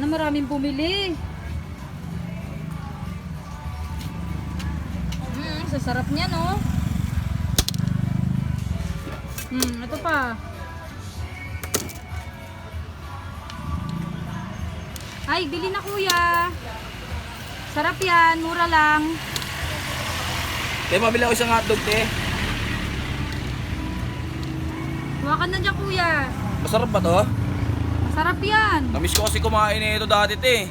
Sana maraming bumili. Sasarap niya, no? Ito pa. Ay, bili na kuya. Sarap yan, mura lang. Te, mabili ako isang hotdog, te. Huwakan na dyan kuya. Masarap ba to? Masarap yan. Namiss ko kasi kumain ito dati, te.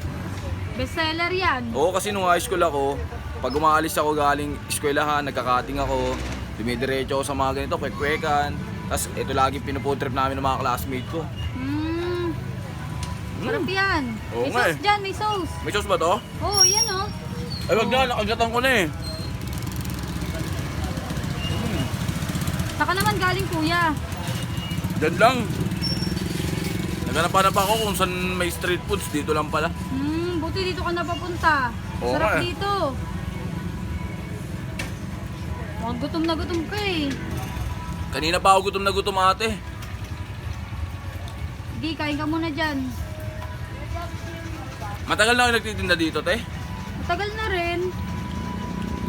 Bestseller yan. Oo, kasi nung high school ako, pag umaalis ako galing eskwelahan, nagkakating ako, dumidiretso ako sa mga ganito, kwek-kwekan. Tapos ito lagi pinupood trip namin ng mga classmate ko. Sarap yan. Oo May nga sauce eh. dyan, may sauce. May sauce ba to? Oo, yan oh. Ay, wag na, nakagatan ko na eh. Saka naman galing kuya. Diyan lang. Naghanap-hanap ako kung saan may street foods, dito lang pala. Buti dito ka napapunta. Oo Sarap nga eh. dito. Mukhang gutom na gutom ka eh. Kanina pa ako gutom na gutom, ate. Sige, kain ka muna dyan. Matagal na ako nagtitinda dito, te. Matagal na rin.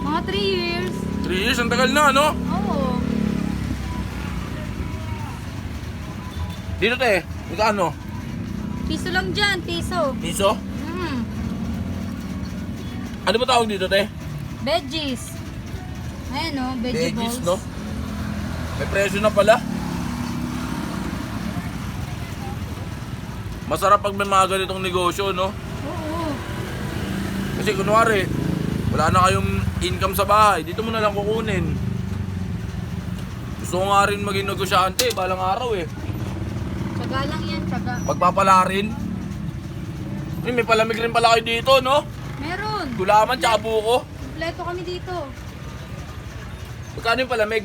Mga 3 years. 3 years, ang tagal na, no? Oo. Dito, te. Magkano? Piso lang dyan, piso. Piso? Mm. Ano ba tawag dito, te? Veggies. Ayan o, veggie balls. Veggies, no? May presyo na pala. Masarap pag may mga ganitong negosyo, no? Oo. Kasi kunwari, wala na kayong income sa bahay, dito mo na lang kukunin. Gusto ko nga rin maging negosyante, balang araw eh. Tsaga lang yan, tsaga. Pagpapala rin. Eh, may palamig rin pala kayo dito, no? Meron. Gulaman tsaka buko. Kompleto kami dito. Magkano yung palamig?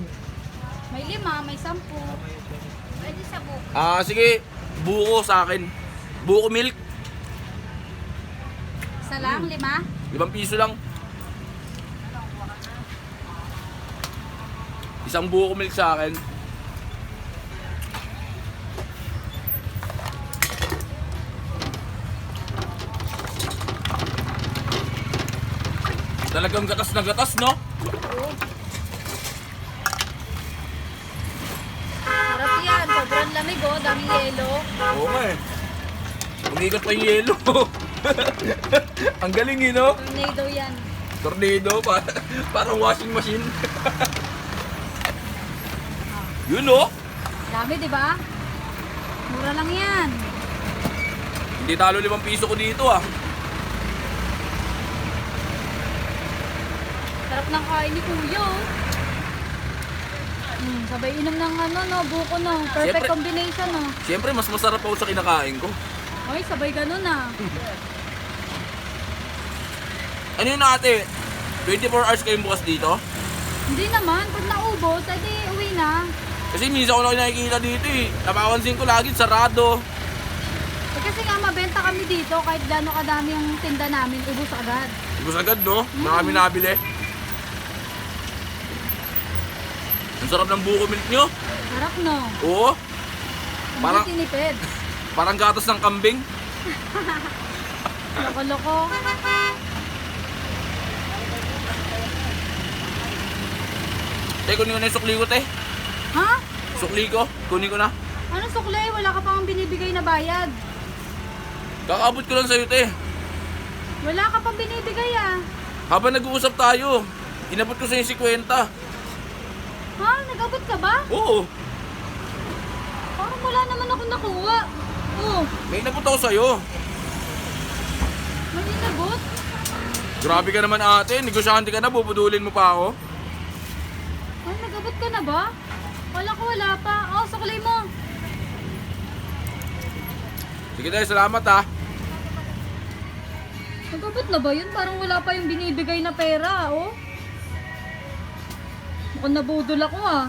May 5, may 10. Pwede sa buko. Sige, buko sa akin. Buko milk, Isa lang, 5. 5 piso lang. Isang buko milk sa akin. Talagang gatas na gatas, no? Oo. Sarap yan. Sobrang lamig oh. Daming yelo. Oo nga eh. Umigot pa yung yelo. Ang galing eh, no? Tornado yan. Tornado, parang washing machine. Yun, no? Dami, di ba? Mura lang yan. Hindi talo 5 piso ko dito, ah. Sarap ng kain ni Kuya oh. Sabay inom ng buko no. Perfect Siyempre. combination no. Siyempre, mas masarap ako sa kinakain ko. Ay, sabay ganun ah. Ano yun, ate? 24 hours kayong bukas dito? Hindi naman, pag naubos, edi uwi na. Kasi minsan ko na nakikita dito eh. Napapansin ko lagi sarado. Eh, kasi nga mabenta kami dito kahit gaano kadami yung tinda namin, ubos agad. Ibus agad, no? Marami nabili. Ang sarap ng buko milk nyo. Sarap no. Oo. Parang Parang, tinipid. parang gatas ng kambing. Loko-loko. Te, kunin ko na yung sukli ko, te. Ha? Sukli ko, kunin ko na. Ano sukle? Wala ka pang binibigay na bayad. Kakaabot ko lang sa'yo, te. Wala ka pang binibigay ah. Habang nag-uusap tayo, inabot ko sa'yo yung 50. Ha? Nag-abot ka ba? Oo, Parang wala naman ako nakuha. Oh, may inabot ako sa'yo. may inabot. Grabe ka naman, ate. Negosyante ka na, bubudulin mo pa ako. Ay, nag-abot ka na ba? Wala ko, wala pa. Oh, suklay mo. Sige tayo, salamat ha. Nag-abot na ba yun? Parang wala pa yung binibigay na pera, oh. Mukhang nabudol ako ah.